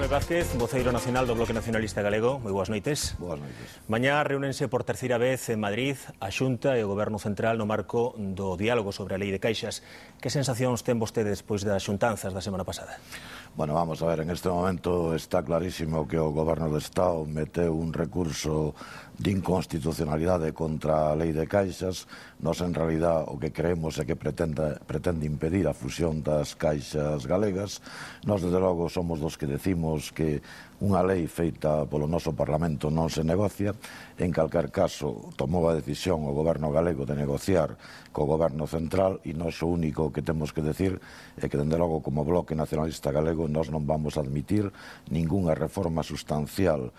Manuel Vázquez, voceiro nacional do Bloque Nacionalista Galego. Moi boas noites. Boas noites. Mañá reúnense por terceira vez en Madrid a Xunta e o Goberno Central no marco do diálogo sobre a Lei de Caixas. Que sensacións ten vostede despois das xuntanzas da semana pasada? Bueno, vamos a ver, en este momento está clarísimo que o Goberno do Estado meteu un recurso de inconstitucionalidade contra a Lei de Caixas. Nos, en realidad, o que creemos é que pretende impedir a fusión das caixas galegas. Nos, desde logo, somos dos que decimos que unha lei feita polo noso Parlamento non se negocia. En calquer caso, tomou a decisión o Goberno galego de negociar co Goberno Central e nós o único que temos que decir é que, dende logo, como Bloque Nacionalista Galego, nós non vamos a admitir ningunha reforma sustancial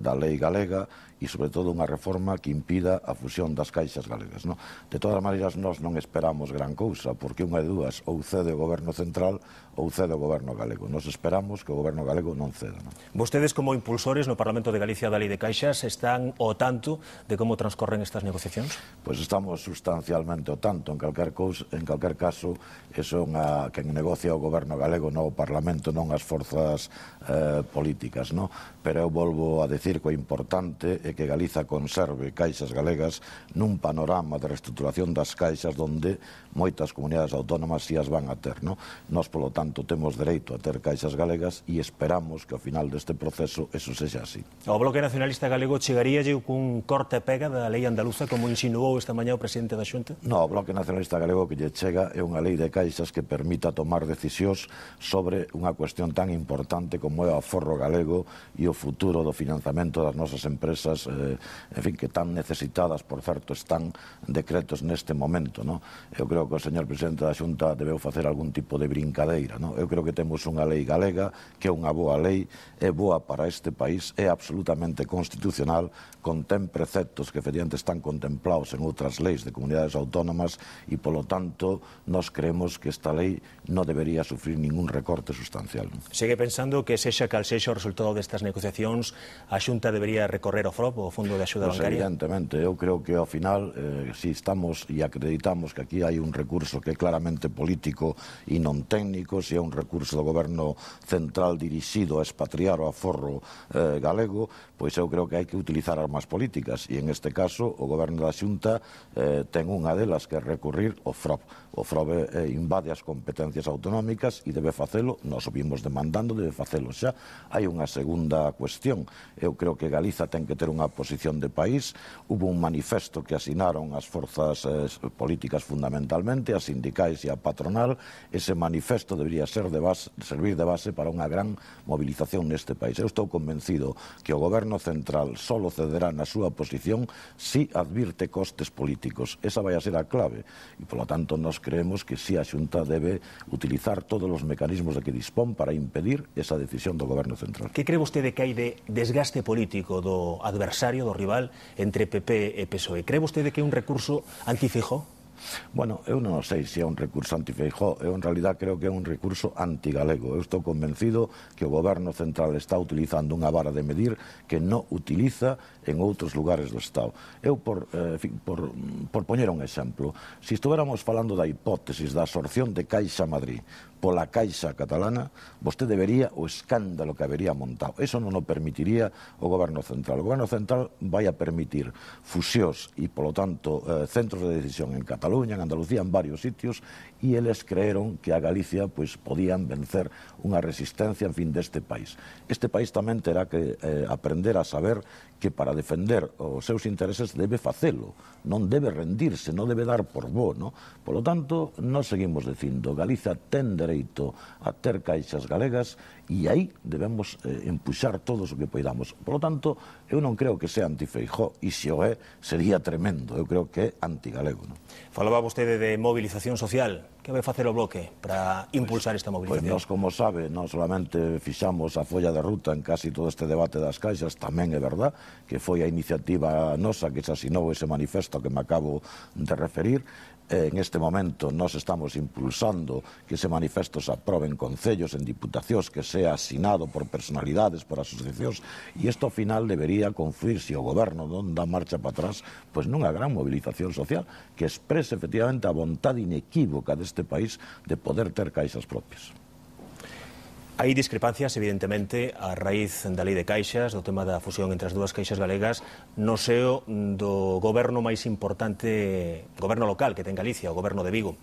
da lei galega e, sobre todo, unha reforma que impida a fusión das caixas galegas. De todas maneiras, nós non esperamos gran cousa, porque unha de dúas, ou cede o Goberno Central ou cede o Goberno galego. Nós esperamos que o Goberno galego non ceda. Vostedes, como impulsores no Parlamento de Galicia da Lei de Caixas, están ao tanto de como transcorren estas negociacións? Pois estamos sustancialmente ao tanto. En calquer caso, eso é quen negocia o Goberno galego, non o Parlamento, non as forzas políticas. Pero eu volvo a decir que o importante é que Galiza conserve caixas galegas nun panorama de reestruturación das caixas onde moitas comunidades autónomas si as van a ter. Nós, polo tanto, temos dereito a ter caixas galegas e esperamos que ao final deste proceso eso sexa así. O Bloque Nacionalista Galego chegaríalle cun corte e pega da lei andaluza, como insinuou esta mañá o presidente da Xunta? Non, o Bloque Nacionalista Galego que lle chega é unha lei de caixas que permita tomar decisións sobre unha cuestión tan importante como é o aforro galego e o futuro do financiamento das nosas empresas, en fin, que tan necesitadas, por certo, están decretos neste momento. Eu creo que o señor presidente da Xunta debeu facer algún tipo de brincadeira. Eu creo que temos unha lei galega que é unha boa lei, é boa para este país, é absolutamente constitucional, contén preceptos que efectivamente están contemplados en outras leis de comunidades autónomas e, polo tanto, nós creemos que esta lei non debería sufrir ningún recorte sustancial. Segue pensando que sexa cal sexa o resultado destas negociacións, a Xunta debería recorrer ao FROB, o Fondo de Axuda Bancaria? Evidentemente, eu creo que ao final, si estamos e acreditamos que aquí hai un recurso que é claramente político e non técnico, se é un recurso do Goberno Central dirixido a expatriar o aforro galego, pois eu creo que hai que utilizar armas políticas e, en este caso, o Goberno da Xunta ten unha delas que é recurrir ao FROB. O FROB invade as competencias autonómicas e debe facelo, nós o vimos demandando, debe facelo xa. Hai unha segunda cuestión. Eu creo que Galiza ten que ter unha posición de país. Hubo un manifesto que asinaron as forzas políticas fundamentalmente, as sindicais e a patronal. Ese manifesto debería servir de base para unha gran movilización neste país. Eu estou convencido que o Goberno Central solo cederá na súa posición si advirte costes políticos. Esa vai a ser a clave. E, polo tanto, nós creemos que si a Xunta debe utilizar todos os mecanismos de que dispón para impedir esa decisión do Goberno Central. Que cree vostede que hai de desgaste político do adversario, do rival, entre PP e PSOE? Cree vostede que é un recurso anti-Feijóo? Bueno, eu non sei se é un recurso anti-Feijóo, eu en realidad creo que é un recurso antigalego. Eu estou convencido que o Goberno Central está utilizando unha vara de medir que non utiliza en outros lugares do Estado. Eu, por poñer un exemplo, se estuéramos falando da hipótesis da absorción de Caixa Madrid pola Caixa Catalana, vostede vería o escándalo que habería montado. Eso non o permitiría o Goberno Central. O Goberno Central vai a permitir fusións e, polo tanto, centros de decisión en Cataluña, en Andalucía, en varios sitios, e eles creeron que a Galicia podían vencer unha resistencia, en fin, deste país. Este país tamén terá que aprender a saber que para defender os seus intereses debe facelo, non debe rendirse, non debe dar por bo. Polo tanto, nós seguimos dicindo, Galiza ten dereito a ter caixas galegas e aí debemos empuxar todos o que poidamos. Polo tanto, eu non creo que sea anti-Feijóo, e se o é, sería tremendo. Eu creo que é antigalego. Falaba vostede de movilización social. Que vai facer o Bloque para impulsar esta movilización? Pois nós, como sabe, non solamente fixamos a folla de ruta en casi todo este debate das caixas, tamén é verdad que foi a iniciativa nosa que se asinou ese manifesto que me acabo de referir. En este momento nós estamos impulsando que ese manifesto se aprobe en concellos, en diputacións, que sea asinado por personalidades, por asociacións, e isto ao final debería confluir, se o goberno non dá marcha para atrás, pois nunha gran movilización social que exprese efectivamente a vontade inequívoca deste país de poder ter caixas propias. Hai discrepancias, evidentemente, a raíz da lei de caixas, do tema da fusión entre as dúas caixas galegas, no seo do goberno máis importante, goberno local que ten Galicia, o goberno de Vigo.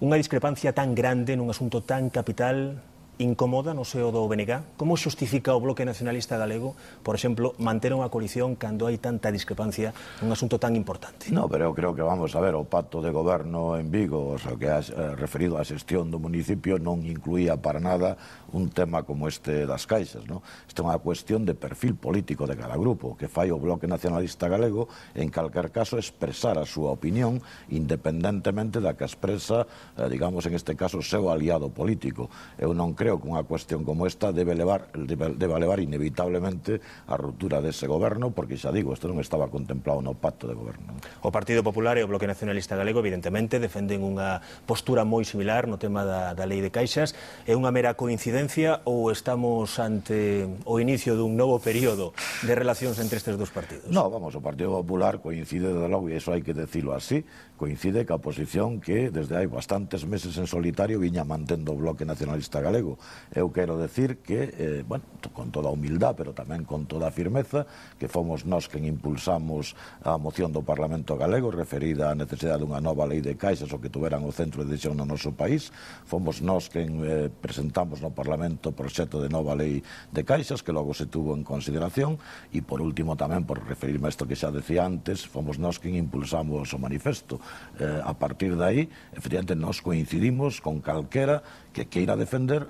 Unha discrepancia tan grande nun asunto tan capital incomoda no seo do BNG? Como xustifica o Bloque Nacionalista Galego, por exemplo, manter unha coalición cando hai tanta discrepancia nun asunto tan importante? No, pero eu creo que vamos a ver, o pacto de goberno en Vigo, o sea, que referido á xestión do municipio, non incluía para nada un tema como este das caixas, non? Esta é unha cuestión de perfil político de cada grupo, que fai o Bloque Nacionalista Galego, en calquer caso, expresar a súa opinión, independentemente da que expresa, digamos, en este caso, o seu aliado político. Eu non creo que unha cuestión como esta deba levar inevitablemente a ruptura dese goberno, porque xa digo, isto non estaba contemplado no pacto de goberno. O Partido Popular e o Bloque Nacionalista Galego, evidentemente, defenden unha postura moi similar no tema da lei de caixas. É unha mera coincidencia ou estamos ante o inicio dun novo período de relacións entre estes dous partidos? No, vamos, o Partido Popular coincide, de logo, e iso hai que decirlo así, coincide ca posición que desde hai bastantes meses en solitario viña mantendo o Bloque Nacionalista Galego. Eu quero decir que, bueno, con toda a humildad, pero tamén con toda a firmeza, que fomos nós quen impulsamos a moción do Parlamento Galego referida á necesidade dunha nova lei de caixas o que tuveran o centro de decisión no noso país. Fomos nós quen presentamos no Parlamento o proxecto de nova lei de caixas que logo se tuvo en consideración e, por último, tamén, por referirme a isto que xa decía antes, fomos nós quen impulsamos o manifesto. A partir de aí, efectivamente, nós coincidimos con calquera que queira defender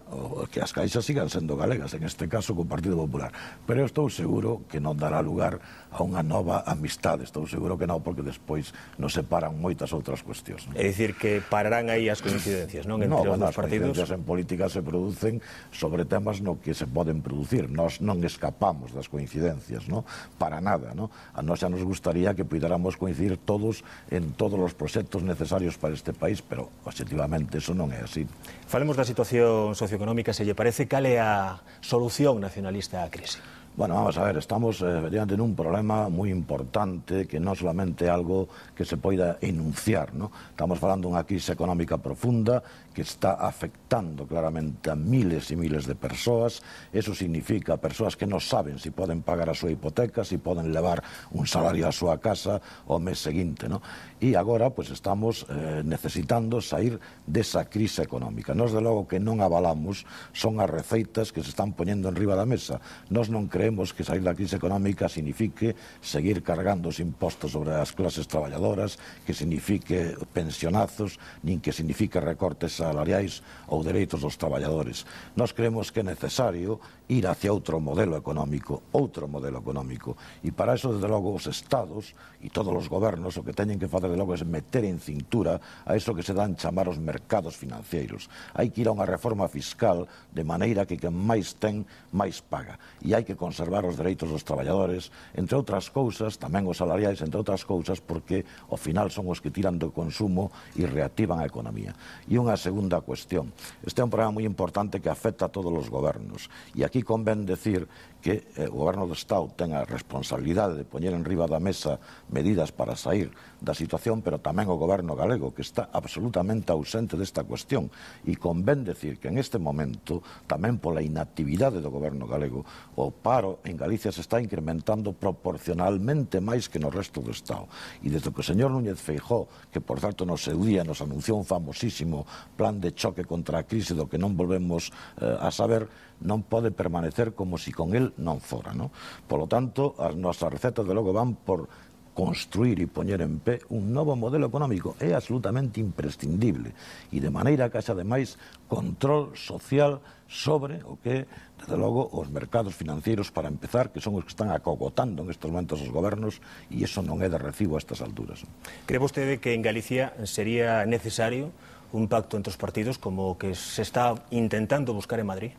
que as caixas sigan sendo galegas, en este caso co Partido Popular. Pero eu estou seguro que non dará lugar a unha nova amistade, estou seguro que non, porque despois nos separan moitas outras cuestións. É dicir, que pararán aí as coincidencias, non? Entre os dos partidos. As coincidencias en política se producen sobre temas no que se poden producir. Nós non escapamos das coincidencias, non? Para nada, non? A nós xa nos gustaría que puidéramos coincidir todos en todos os proxectos necesarios para este país, pero, objetivamente, eso non é así. Falemos da situación socioeconómica, se lle parece, cal é a solución nacionalista á crise? Bueno, vamos a ver, estamos diante nun problema moi importante que non solamente é algo que se poida enunciar, ¿no? Estamos falando dunha crise económica profunda que está afectando claramente a miles e miles de persoas. Eso significa persoas que non saben se poden pagar a súa hipoteca, se poden levar un salario á súa casa o mes seguinte, ¿no? E agora, pues, estamos necesitando sair desa crise económica. Nós, de logo, que non avalamos son as receitas que se están poñendo en riba da mesa. Nós non creemos que sair da crise económica signifique seguir cargando os impostos sobre as clases traballadoras, que signifique pensionazos, nin que signifique recortes salariais ou dereitos dos traballadores. Nós creemos que é necesario ir hacia outro modelo económico, e para eso, desde logo, os estados e todos os gobernos o que teñen que facer, de logo, é meter en cintura a eso que se dan chamar os mercados financeiros. Hai que ir a unha reforma fiscal de maneira que quen máis ten, máis paga, e hai que conservar os dereitos dos traballadores, entre outras cousas, tamén os salariais, entre outras cousas, porque ao final son os que tiran do consumo e reactivan a economía. E unha segunda cuestión. Este é un problema moi importante que afecta a todos os gobernos, e aquí convén decir que o goberno do Estado ten a responsabilidade de poñer en riba da mesa medidas para sair da situación, pero tamén o goberno galego, que está absolutamente ausente desta cuestión. E convén decir que en este momento, tamén pola inactividade do goberno galego, o paro en Galicia se está incrementando proporcionalmente máis que no resto do Estado. E desde que o señor Núñez Feijóo, que por certo no seu día nos anunciou un famosísimo plan de choque contra a crise do que non volvemos a saber, non pode permanecer como si con el non fora, non? Polo tanto, as nosas recetas de logo van por construir e poñer en pé un novo modelo económico. É absolutamente imprescindible, e de maneira que haxa, ademais, control social sobre o que, desde logo, os mercados financeiros, para empezar, que son os que están acogotando en estes momentos os gobernos, e iso non é de recibo a estas alturas. Cree vostede que en Galicia sería necesario un pacto entre os partidos como o que se está intentando buscar en Madrid?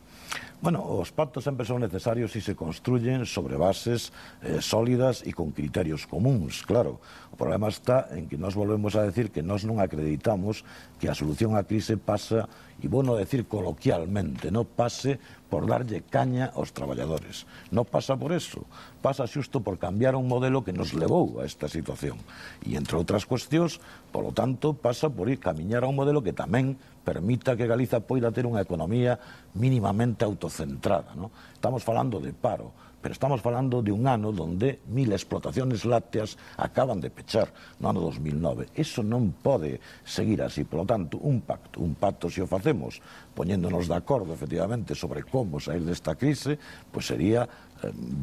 Bueno, os pactos sempre son necesarios se se construyen sobre bases sólidas e con criterios comuns, claro. O problema está en que nós volvemos a decir que nós non acreditamos que a solución á crise pasa, e vou non decir coloquialmente, non pase por darlle caña aos traballadores. Non pasa por eso, pasa xusto por cambiar un modelo que nos levou a esta situación. E, entre outras cuestións, polo tanto, pasa por ir camiñar a un modelo que tamén permita que Galiza poida ter unha economía mínimamente autocentrada, non? Estamos falando de paro, pero estamos falando de un ano donde 1000 explotaciones lácteas acaban de pechar no ano 2009. Eso non pode seguir así. Por lo tanto, un pacto se o facemos poñéndonos de acordo efectivamente sobre como sair desta crise, pois sería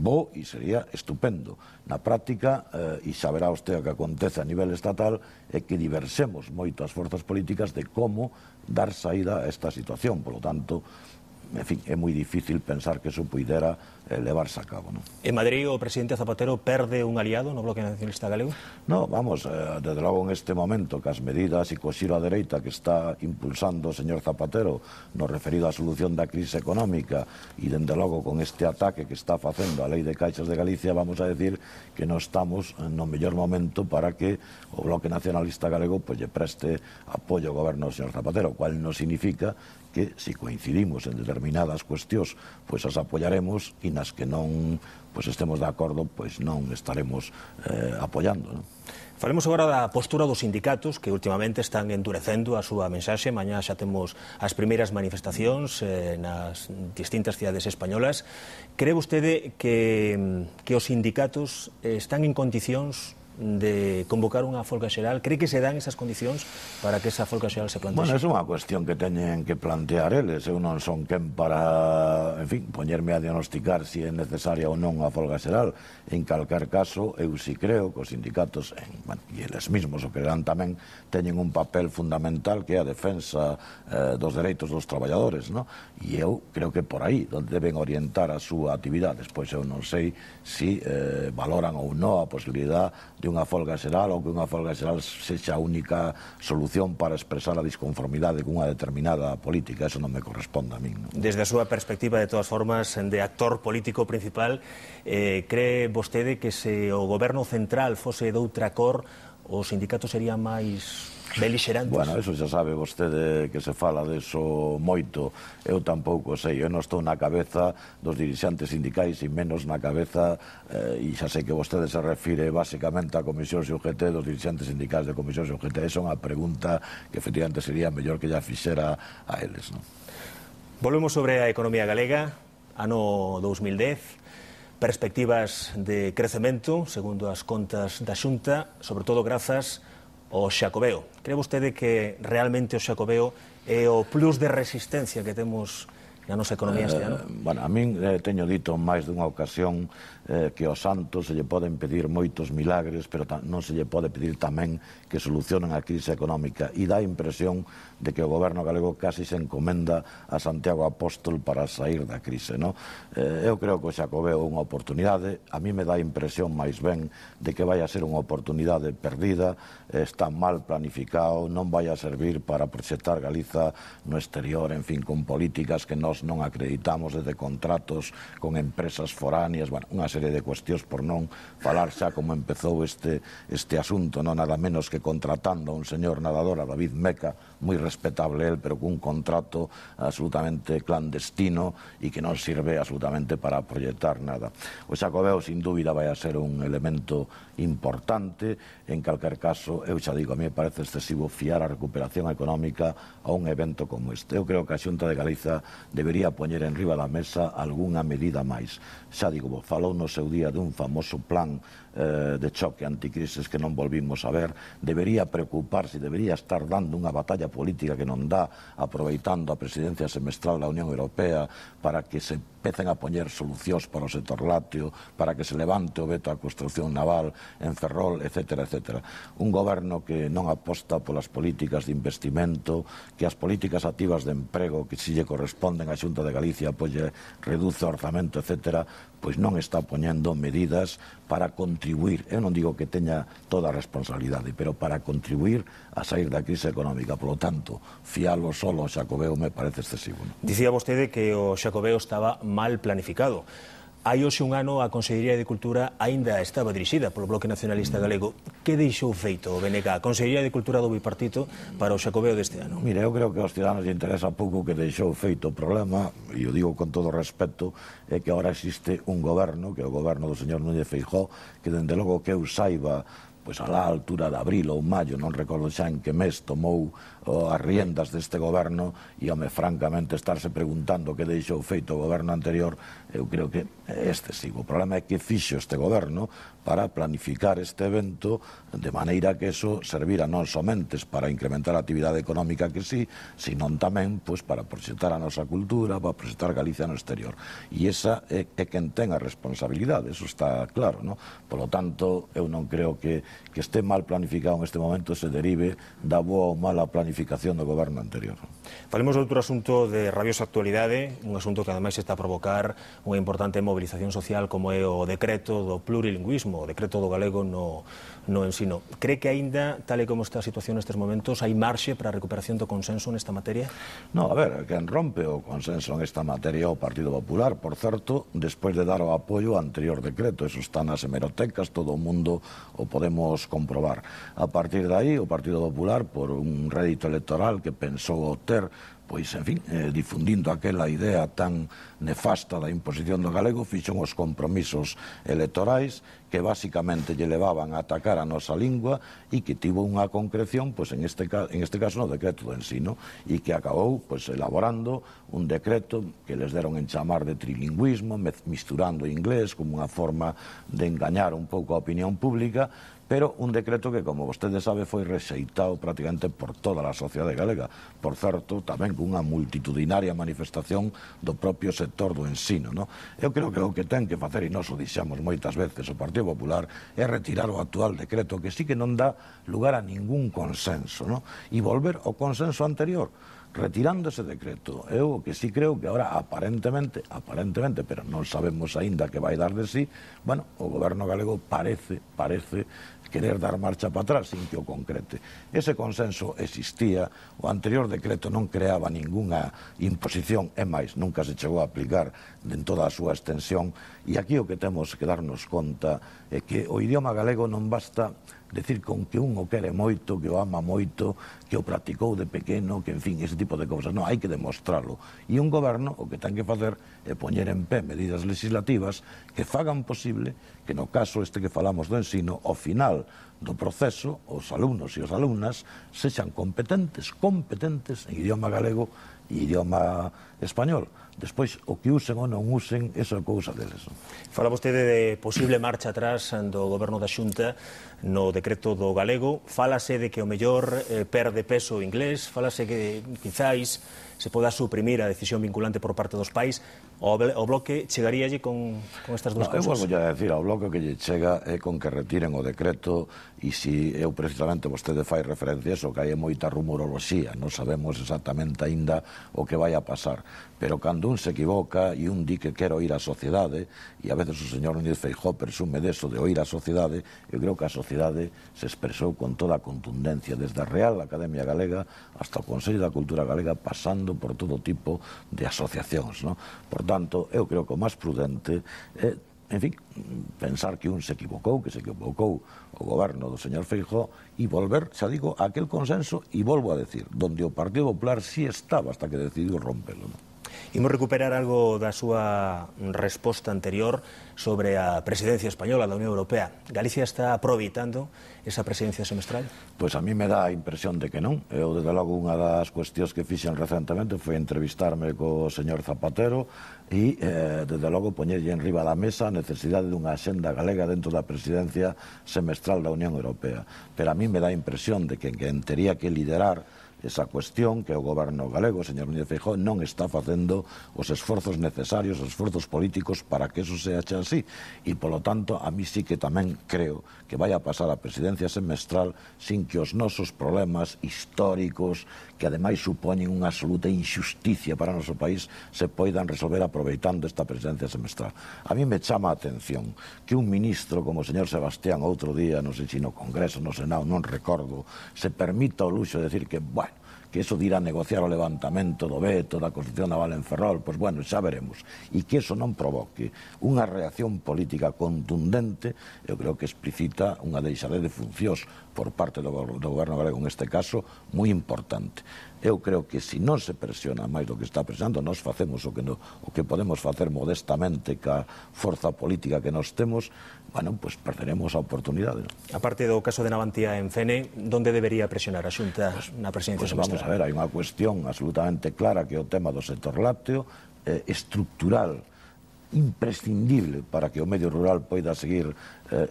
bo e sería estupendo. Na práctica, e saberá usted o que acontece a nivel estatal, é que diversemos moito as forzas políticas de como dar saída a esta situación. Por lo tanto, en fin, é moi difícil pensar que eso puidera levarse a cabo, non? En Madrid o presidente Zapatero perde un aliado no Bloque Nacionalista Galego? No, vamos, desde logo en este momento que as medidas e co xiro á dereita que está impulsando o señor Zapatero no referido á solución da crise económica e dende logo con este ataque que está facendo a Lei de Caixas de Galicia, vamos a decir que non estamos no mellor momento para que o Bloque Nacionalista Galego pois lle preste apoio ao goberno do señor Zapatero, cual non significa que se coincidimos en determinadas cuestións, pois as apoiaremos e nas que non pois estemos de acordo, pois non estaremos apoiando, non? Falemos agora da postura dos sindicatos que últimamente están endurecendo a súa mensaxe. Mañá xa temos as primeiras manifestacións nas distintas cidades españolas. Cree vostede que os sindicatos están en condicións de convocar unha folga xeral? Cree que se dan esas condicións para que esa folga xeral se plantexe? Bueno, é unha cuestión que teñen que plantear eles. Eu non son quen para, en fin, poñerme a diagnosticar se é necesaria ou non a folga xeral. En calquer caso, eu si creo que os sindicatos, e eles mesmos o creerán tamén, teñen un papel fundamental que é a defensa dos dereitos dos traballadores, non? E eu creo que por aí donde deben orientar a súa actividade. Despois eu non sei se valoran ou non a posibilidad de unha folga xeral ou que unha folga xeral sexa a única solución para expresar a disconformidade con unha determinada política. Eso non me corresponde a min, non? Desde a súa perspectiva, de todas formas, de actor político principal, cree vostede que se o goberno central fose doutra cor, os sindicatos serían máis belixerantes? Bueno, eso xa sabe vostede que se fala deso moito. Eu tampouco sei, eu non estou na cabeza dos dirixantes sindicais e menos na cabeza, e xa sei que vostede se refire basicamente á Comisión UGT, dos dirixantes sindicais de Comisión UGT. Esa é unha pregunta que efectivamente sería mellor que ya fixera a eles, non? Volvemos sobre a economía galega, ano 2010, perspectivas de crecemento, segundo as contas da Xunta, sobre todo grazas ao Xacobeo. Cree vostede que realmente o Xacobeo é o plus de resistencia que temos na nosa economía este ano? Bueno, a min teño dito máis dunha ocasión que aos santos se lle poden pedir moitos milagres, pero non se lle pode pedir tamén que solucionen a crise económica, e dá a impresión de que o goberno galego casi se encomenda a Santiago Apóstol para sair da crise, non? Eu creo que o Xacobeo é unha oportunidade. A mí me dá a impresión máis ben de que vai a ser unha oportunidade perdida, está mal planificado, non vai a servir para proxectar Galiza no exterior, en fin, con políticas que nós non acreditamos, desde contratos con empresas foráneas, bueno, unha serie de cuestións, por non falar xa como empezou este asunto, non nada menos que contratando a un señor nadador, a David Meca, moi respetable el, pero cun contrato absolutamente clandestino e que non sirve absolutamente para proyectar nada. O Xacobeo, sin dúbida, vai a ser un elemento importante. En calquer caso, eu xa digo, a mí me parece excesivo fiar a recuperación económica a un evento como este. Eu creo que a Xunta de Galiza debería poñer en riba da mesa algunha medida máis. Xa digo, falou no seu día dun famoso plan de choque anticrisis que non volvimos a ver. Debería preocuparse, debería estar dando unha batalla política que non dá, aproveitando a presidencia semestral da Unión Europea para que se empecen a poñer solucións para o sector lácteo, para que se levante o veto á construcción naval en Ferrol, etc., etc. Un goberno que non aposta polas políticas de investimento, que as políticas activas de emprego que si lle corresponden á Xunta de Galicia, pois reduce o orzamento, etc., pois non está poñendo medidas para contribuir, eu non digo que teña toda a responsabilidade, pero para contribuir a sair da crise económica. Por lo tanto, fialo solo ao Xacobeo me parece excesivo, non? Dicía vostede que o Xacobeo estaba mal planificado. Hai hoxe un ano a Consellería de Cultura aínda estaba dirixida polo Bloque Nacionalista Galego. Que deixou feito o BNG, a Consellería de Cultura do Bipartito, para o Xacobeo deste ano? Mire, eu creo que aos ciudadanos lle interesa pouco que deixou feito. O problema, e o digo con todo respeto, é que agora existe un goberno, que é o goberno do señor Núñez Feijóo, que dende logo que eu saiba, pois alá a altura de abril ou maio, non recordo xa en que mes tomou as riendas deste goberno, e, home, francamente, estarse preguntando que deixou feito o goberno anterior, eu creo que é excesivo. O problema é que fixo este goberno para planificar este evento de maneira que eso servira non somente para incrementar a actividade económica que sí, senón tamén pois, para proxectar a nosa cultura, para proxectar Galicia no exterior. E esa é quen ten a responsabilidade, eso está claro, non? Polo tanto, eu non creo que este mal planificado en este momento se derive da boa ou mala planificación do goberno anterior. Falemos de outro asunto de rabiosa actualidade, un asunto que ademais está a provocar unha importante mobilización social como é o decreto do plurilingüismo, o decreto do galego no ensino. Cree que aínda, tal e como está a situación nestes momentos, hai marxe para a recuperación do consenso nesta materia? No, a ver, quen rompe o consenso en esta materia o Partido Popular, por certo, despois de dar o apoio ao anterior decreto. Eso está nas hemerotecas, todo o mundo o podemos comprobar. A partir de aí, o Partido Popular, por un rédito electoral que pensou obter, pois, en fin, difundindo aquela idea tan nefasta da imposición do galego, fixon os compromisos electorais que basicamente lle levaban a atacar a nosa lingua e que tivo unha concreción, pois, en este caso no decreto do ensino, e que acabou pois, elaborando un decreto que les deron en chamar de trilingüismo, misturando inglés como unha forma de engañar un pouco a opinión pública, pero un decreto que, como vostede sabe, foi rexeitado prácticamente por toda a sociedade galega. Por certo, tamén cunha multitudinaria manifestación do propio sector do ensino. Eu creo que o que ten que facer, e nós o dixemos moitas veces, o Partido Popular, é retirar o actual decreto, que sí que non dá lugar a ningún consenso, e volver ao consenso anterior, retirando ese decreto. Eu o que sí creo que ahora aparentemente, pero non sabemos aínda que vai dar de sí, bueno, o goberno galego parece querer dar marcha para atrás sin que o concrete. Ese consenso existía, o anterior decreto non creaba ningunha imposición, é máis, nunca se chegou a aplicar en toda a súa extensión, e aquí o que temos que darnos conta é que o idioma galego non basta decir con que un o quere moito, que o ama moito, que o practicou de pequeno, que, en fin, ese tipo de cousas. Non, hai que demostrarlo. E un goberno o que ten que facer é poñer en pé medidas legislativas que fagan posible que, no caso este que falamos do ensino, ao final do proceso, os alumnos e as alumnas sexan competentes en idioma galego e idioma español. Despois, o que usen ou non usen, eso é cousa deles. Fala vostede de posible marcha atrás do goberno da Xunta no decreto do galego. Fálase de que o mellor perde peso o inglés, fálase que quizáis se poda suprimir a decisión vinculante por parte dos pais. O Bloque chegaríalle con estas dúas cousas? Eu volvo a decir, ao Bloque que lle chega é con que retiren o decreto, e se eu precisamente vostede fai referencia a eso, que hai moita rumoroloxía, non sabemos exactamente aínda o que vai a pasar, pero cando un se equivoca e un di que quer oír a sociedade, e a veces o señor Núñez Feijóo presume deso de oír a sociedade, eu creo que a sociedade se expresou con toda a contundencia, desde a Real Academia Galega hasta o Consello da Cultura Galega, pasando por todo tipo de asociacións, non? Por tanto, eu creo que o máis prudente é, en fin, pensar que un se equivocou, o goberno do señor Feijóo, e volver, xa digo, a aquel consenso, e volvo a decir, donde o Partido Popular sí estaba hasta que decidiu rompelo, non? Imos recuperar algo da súa resposta anterior sobre a presidencia española da Unión Europea. Galicia está aproveitando esa presidencia semestral? Pois a mí me dá a impresión de que non. Eu, desde logo, unha das cuestións que fixen recentemente foi entrevistarme co señor Zapatero e, desde logo, poñerlle en riba da mesa a necesidade dunha axenda galega dentro da presidencia semestral da Unión Europea. Pero a mí me dá a impresión de que quen tería que liderar esa cuestión, que o goberno galego, o señor Núñez Feijóo, non está facendo os esforzos necesarios, os esforzos políticos para que eso se ache así. E, polo tanto, a mí sí que tamén creo que vai a pasar a presidencia semestral sin que os nosos problemas históricos, que ademais supoñen unha absoluta injusticia para o noso país, se poidan resolver aproveitando esta presidencia semestral. A mí me chama a atención que un ministro como o señor Sebastián outro día, non sei se no Congreso, no Senado, non recordo, se permita o luxo de decir que, bueno, que eso de ir a negociar o levantamento do veto da Constitución naval en Ferrol, pois bueno, xa veremos. E que eso non provoque unha reacción política contundente, eu creo que explicita unha deixadez de funcións por parte do goberno galego, en este caso, moi importante. Eu creo que se non se presiona máis do que está presionando, nós facemos o que podemos facer modestamente ca forza política que nós temos, bueno, pues perderemos a oportunidade. A parte do caso de Navantia en Fene, onde debería presionar a Xunta na presidencia semestral? Vamos a ver, hai unha cuestión absolutamente clara que é o tema do sector lácteo, estructural, imprescindible para que o medio rural poida seguir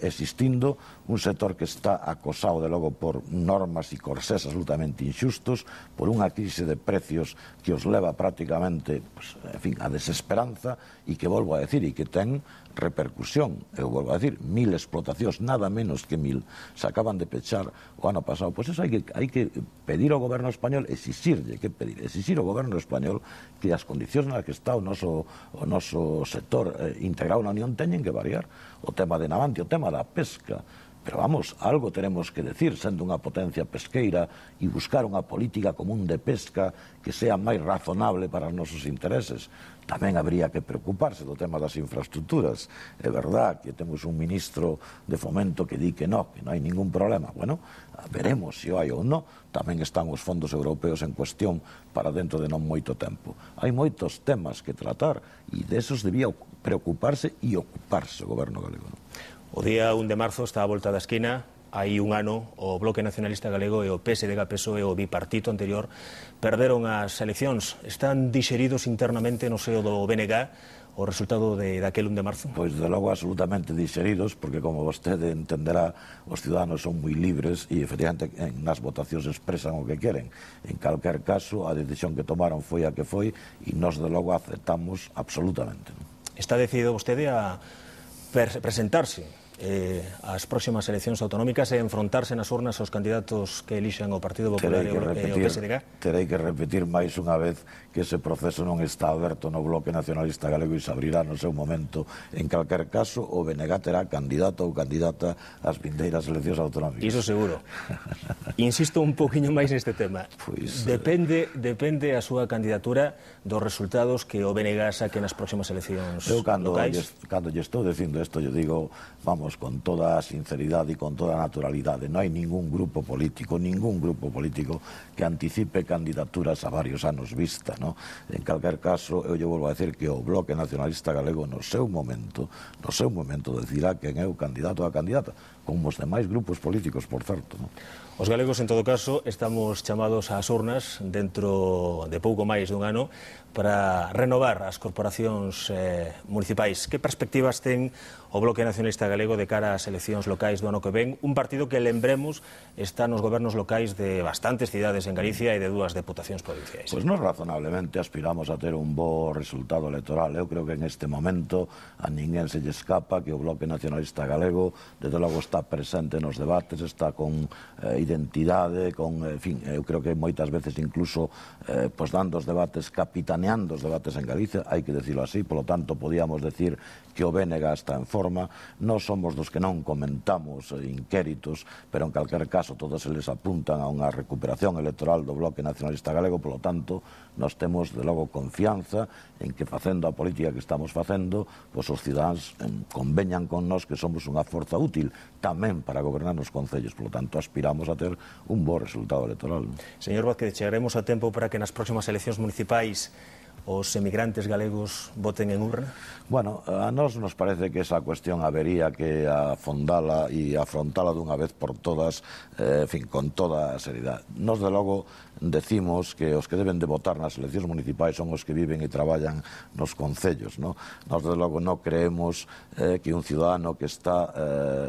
existindo, un sector que está acosado de logo por normas e corsés absolutamente injustos, por unha crise de precios que os leva prácticamente a desesperanza e que, volvo a decir, e que ten repercusión. Eu volvo a decir, 1000 explotacións, nada menos que 1000, se acaban de pechar o ano pasado. Pois eso hai que pedir ao goberno español, exixir ao goberno español que as condicións nas que está o noso sector integrado na Unión teñen que variar. O tema de Navantia, o tema da pesca. Pero vamos, algo teremos que decir, sendo unha potencia pesqueira, e buscar unha política común de pesca que sea máis razonable para os nosos intereses. Tamén habría que preocuparse do tema das infraestructuras. É verdad que temos un ministro de Fomento que di que non hai ningún problema. Bueno, veremos se o hai ou non. Tamén están os fondos europeos en cuestión para dentro de non moito tempo. Hai moitos temas que tratar e desos debía preocuparse e ocuparse o goberno galego. O día 1 de marzo está a volta da esquina. Hai un ano o Bloque Nacionalista Galego e o PSDG-PSOE, o bipartito anterior, perderon as eleccións. Están dixeridos internamente no seo do BNG o resultado daquel 1 de marzo? Pois, de logo, absolutamente dixeridos, porque, como vostede entenderá, os ciudadanos son moi libres e, efectivamente, nas votacións expresan o que queren. En calquer caso, a decisión que tomaron foi a que foi e nós, de logo, aceptamos absolutamente. Está decidido vostede a presentarse as próximas eleccións autonómicas e enfrontarse nas urnas aos candidatos que elixan o Partido Popular e o PSDG? Terei que repetir máis unha vez que ese proceso non está aberto no Bloque Nacionalista Galego e se abrirá no seu momento. En calquer caso, o BNG terá candidato ou candidata ás vindeiras eleccións autonómicas. Iso seguro. Insisto un poquinho máis neste tema. Depende a súa candidatura dos resultados que o BNG saque nas próximas eleccións locais? Cando lle estou dicindo isto, yo digo, vamos, con toda a sinceridade e con toda a naturalidade, non hai ningún grupo político que anticipe candidaturas a varios anos vista, no? En calquer caso, eu lle volvo a decir que o Bloque Nacionalista Galego no seu momento decidirá quen é o candidato ou a candidata, como os demais grupos políticos, por certo, no? Os galegos, en todo caso, estamos chamados ás urnas dentro de pouco máis dun ano para renovar as corporacións municipais. Que perspectivas ten o Bloque Nacionalista Galego de cara ás eleccións locais do ano que ven? Un partido que, lembremos, está nos gobernos locais de bastantes cidades en Galicia e de 2 deputacións provinciais. Pois nós razonablemente aspiramos a ter un bo resultado electoral. Eu creo que en este momento a ninguén se lle escapa que o Bloque Nacionalista Galego desde logo está presente nos debates, está con identidade, en fin, eu creo que moitas veces incluso dando os debates, capitaneando os debates en Galicia, hai que decirlo así, polo tanto podíamos decir que o BNG está en forma. Nós somos dos que non comentamos inquéritos, pero en calquer caso todos eles apuntan a unha recuperación electoral do Bloque Nacionalista Galego, polo tanto nós temos de logo confianza en que facendo a política que estamos facendo, pois os cidadáns conveñan con nós que somos unha forza útil tamén para gobernar nos concellos, polo tanto aspiramos a ter un bo resultado electoral. Señor Vázquez, chegaremos a tempo para que nas próximas eleccións municipais os emigrantes galegos voten en urna? Bueno, a nós nos parece que esa cuestión habería que afondala e afrontala dunha vez por todas, en fin, con toda a seriedade. Nos, de logo, decimos que os que deben de votar nas eleccións municipais son os que viven e traballan nos concellos, no? Nos, de logo, non creemos que un ciudadano que está,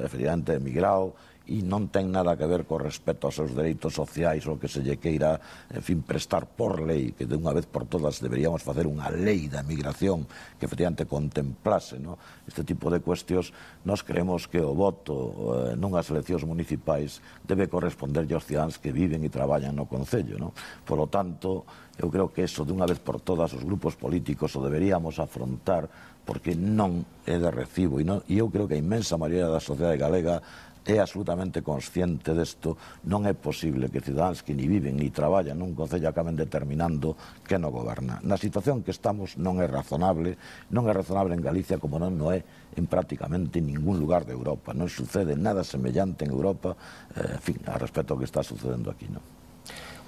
efectivamente, emigrado e non ten nada que ver co respecto aos seus dereitos sociais ou que se lle queira, en fin, prestar por lei, que de unha vez por todas deberíamos facer unha lei da migración que efectivamente contemplase, no, este tipo de cuestións. Nos creemos que o voto nunhas eleccións municipais debe corresponderlle aos cidadáns que viven e traballan no concello, no? Por lo tanto, eu creo que eso de unha vez por todas os grupos políticos o deberíamos afrontar, porque non é de recibo e eu creo que a inmensa maioría da sociedade galega é absolutamente consciente desto. Non é posible que cidadáns que ni viven ni traballan nun concello acaben determinando que non goberna. Na situación que estamos non é razonable en Galicia como non é en prácticamente ningún lugar de Europa. Non sucede nada semellante en Europa, en fin, a respecto ao que está sucedendo aquí, non?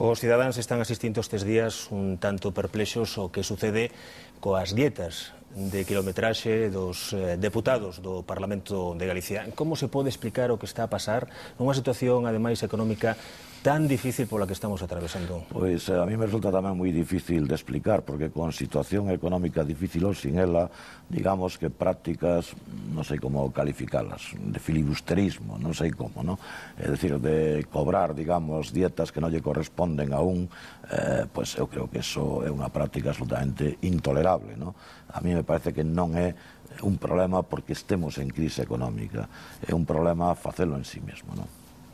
Os cidadáns están asistindo estes días un tanto perplexos ao que sucede coas dietas de quilometraxe dos deputados do Parlamento de Galicia. Como se pode explicar o que está a pasar nunha situación, ademais, económica tan difícil pola que estamos atravesando? Pois a mí me resulta tamén moi difícil de explicar, porque con situación económica difícil ou sin ela, digamos que prácticas, non sei como calificalas, de filibusterismo, non sei como, non? É dicir, de cobrar, digamos, dietas que non lle corresponden a un, pois eu creo que eso é unha práctica absolutamente intolerable, non? A mí me parece que non é un problema porque estemos en crise económica, é un problema facelo en sí mesmo, non?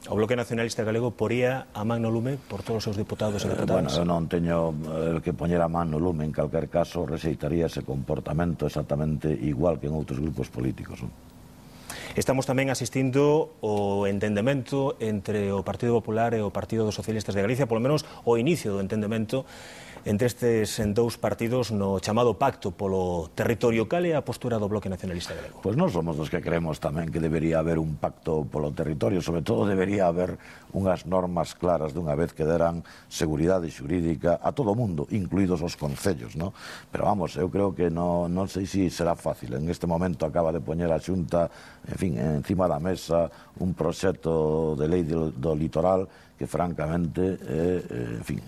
O Bloque Nacionalista Galego poría a man no lume por todos os seus deputados e deputadas? Bueno, eu non teño que poñer a man no lume, en calquer caso rexeitaría ese comportamento exactamente igual que en outros grupos políticos, non? Estamos tamén asistindo ao entendemento entre o Partido Popular e o Partido dos Socialistas de Galicia, polo menos o inicio do entendemento entre estes dous partidos no chamado Pacto polo Territorio. Cal é a postura do Bloque Nacionalista Galego? Pois nós somos dos que creemos tamén que debería haber un pacto polo territorio, sobre todo debería haber unhas normas claras dunha vez que deran seguridade xurídica a todo o mundo, incluídos os concellos, non? Pero vamos, eu creo que non sei se será fácil. En este momento acaba de poñer a Xunta, en fin, encima da mesa un proxecto de lei do litoral que francamente é, en fin,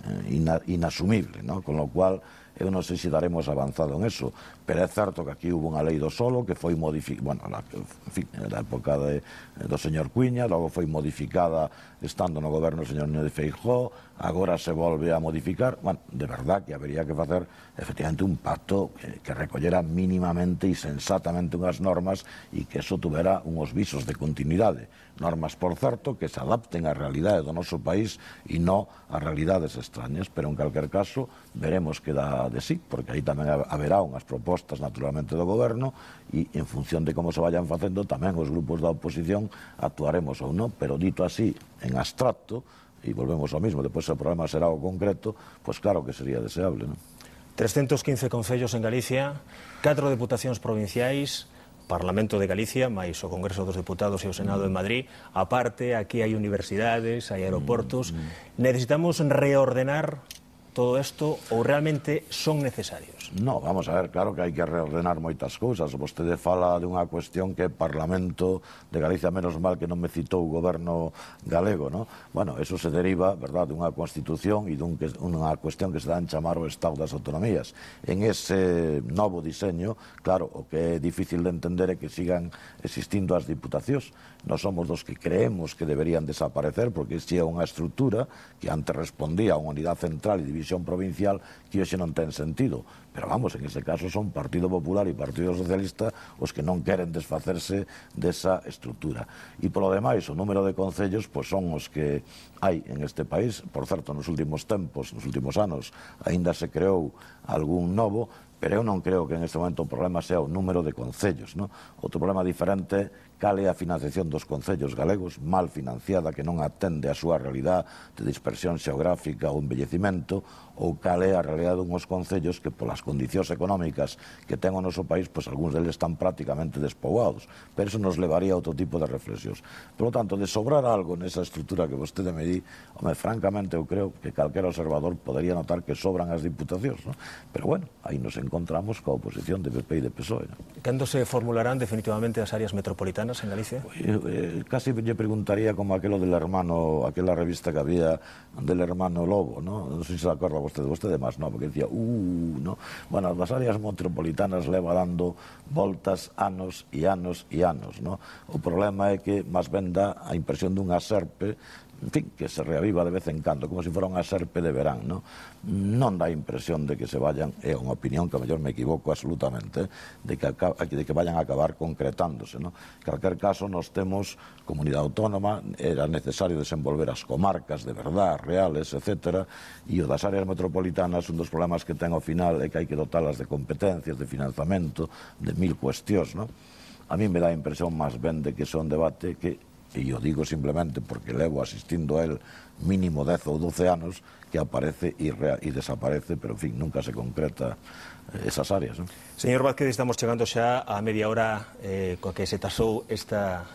inasumible, ¿no? Con lo cual eu non sei se daremos avanzado en eso, pero é certo que aquí hubo unha lei do solo que foi modificada, bueno, en fin, na época do señor Cuiña, logo foi modificada estando no goberno do señor Núñez Feijóo, agora se volve a modificar. Bueno, de verdad que habería que facer efectivamente un pacto que recollera mínimamente e sensatamente unhas normas e que eso tuvera unhos visos de continuidade. Normas, por certo, que se adapten á realidade do noso país e non a realidades extrañas, pero en calquer caso veremos que dá de sí, porque aí tamén haberá unhas propostas naturalmente do goberno e en función de como se vayan facendo tamén os grupos da oposición actuaremos ou non, pero dito así en abstracto, e volvemos ao mismo, depois o problema será o concreto, pois claro que sería deseable, non? 315 concellos en Galicia, 4 deputacións provinciais, Parlamento de Galicia, máis o Congreso dos Deputados e o Senado en Madrid. Aparte, aquí hai universidades, hai aeroportos. Necesitamos reordenar todo isto ou realmente son necesarios? No, vamos a ver, claro que hai que reordenar moitas cousas. Vostede fala dunha cuestión que é Parlamento de Galicia, menos mal que non me citou o goberno galego, non? Bueno, eso se deriva, verdad, dunha constitución e dunha cuestión que se dan chamar o Estado das Autonomías. En ese novo diseño, claro, o que é difícil de entender é que sigan existindo as diputacións. Nós somos dos que creemos que deberían desaparecer, porque isto é unha estrutura que antes respondía a unha unidade central e división provincial que hoxe non ten sentido. Pero vamos, en ese caso son Partido Popular e Partido Socialista os que non queren desfacerse desa estrutura. E polo demais, o número de concellos pois son os que hai en este país. Por certo, nos últimos tempos, nos últimos anos, aínda se creou algún novo, pero eu non creo que en este momento o problema sea o número de concellos, non? Outro problema diferente, cal é a financiación dos concellos galegos, mal financiada, que non atende a súa realidade de dispersión xeográfica ou envellecimento, ou cal é a realidade dunhos concellos que polas condicións económicas que ten o noso país, pois algúns deles están prácticamente despoboados. Pero eso nos levaría a outro tipo de reflexións. Por lo tanto, de sobrar algo nesa estrutura que vostede me di, home, francamente eu creo que calquera observador podería notar que sobran as diputacións, non? Pero bueno, aí nos encontramos coa oposición de PP e de PSOE, non? Cando se formularán definitivamente as áreas metropolitanas en Galicia? Casi lle preguntaría como aquelo del hermano, aquela revista que había del hermano Lobo, ¿no? Non sei se se acorda vostede máis, non? Porque decía, ¿no? Bueno, as áreas metropolitanas leva dando voltas anos e anos e anos, ¿no? O problema é que máis ben dá a impresión dunha serpe, en fin, que se reaviva de vez en cando, como se fora unha serpe de verán, non? Non dá impresión de que se vayan, é unha opinión que a mellor me equivoco absolutamente, de que vayan a acabar concretándose, non? En calquer caso, nós temos comunidade autónoma, era necesario desenvolver as comarcas de verdad, reales, etc. E o das áreas metropolitanas, un dos problemas que ten ao final é que hai que dotalas de competencias, de financiamento, de mil cuestións, non? A mí me dá a impresión máis ben de que son debate que, e eu digo simplemente porque levo asistindo a él mínimo 10 ou 12 anos, que aparece e desaparece, pero, en fin, nunca se concreta esas áreas, non? Señor Vázquez, estamos chegando xa a media hora coa que se tasou esta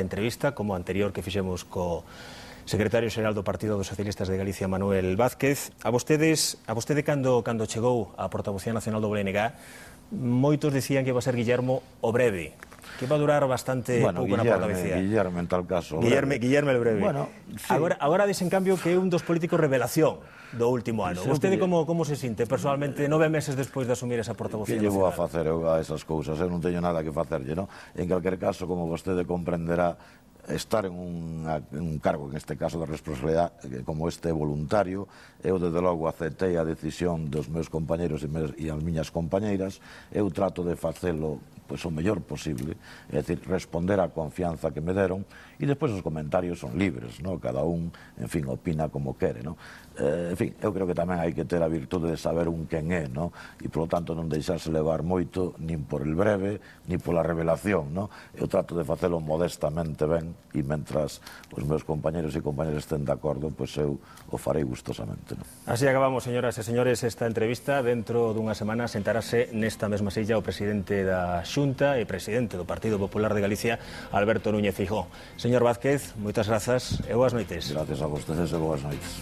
entrevista, como a anterior que fixemos co secretario xeral do Partido dos Socialistas de Galicia, Manuel Vázquez. A vostede cando chegou a portavocía nacional do BNG, moitos dicían que iba a ser Guillermo o breve, que va a durar bastante pouco na portavocía. Guillermo, en tal caso. Guillermo el breve. Bueno, sí. Agora dicen, en cambio, que é un dos políticos revelación do último ano. Vostede como se sinte personalmente 9 meses despois de asumir esa portavocía nacional? Que llevo a facer eu a esas cousas? Eu non teño nada que facerlle, non? En calquer caso, como vostede comprenderá, estar en un cargo, en este caso de responsabilidade, como este voluntario, eu desde logo aceptei a decisión dos meus compañeros e as miñas compañeiras, eu trato de facelo pois o mellor posible, é dicir, responder á confianza que me deron, e despois os comentarios son libres, non? Cada un, en fin, opina como quere, non? En fin, eu creo que tamén hai que ter a virtude de saber un quen é, non? E, polo tanto, non deixarse levar moito, nin por el breve, nin pola revelación, non? Eu trato de facelo modestamente ben, e mentras os meus compañeros e compañeras estén de acordo, pois eu o farei gustosamente, non? Así acabamos, señoras e señores, esta entrevista. Dentro dunha semana sentarase nesta mesma silla o presidente da Xunta e presidente do Partido Popular de Galicia, Alberto Núñez Feijóo. Señor Vázquez, moitas grazas e boas noites. Gracias a vostedes e boas noites.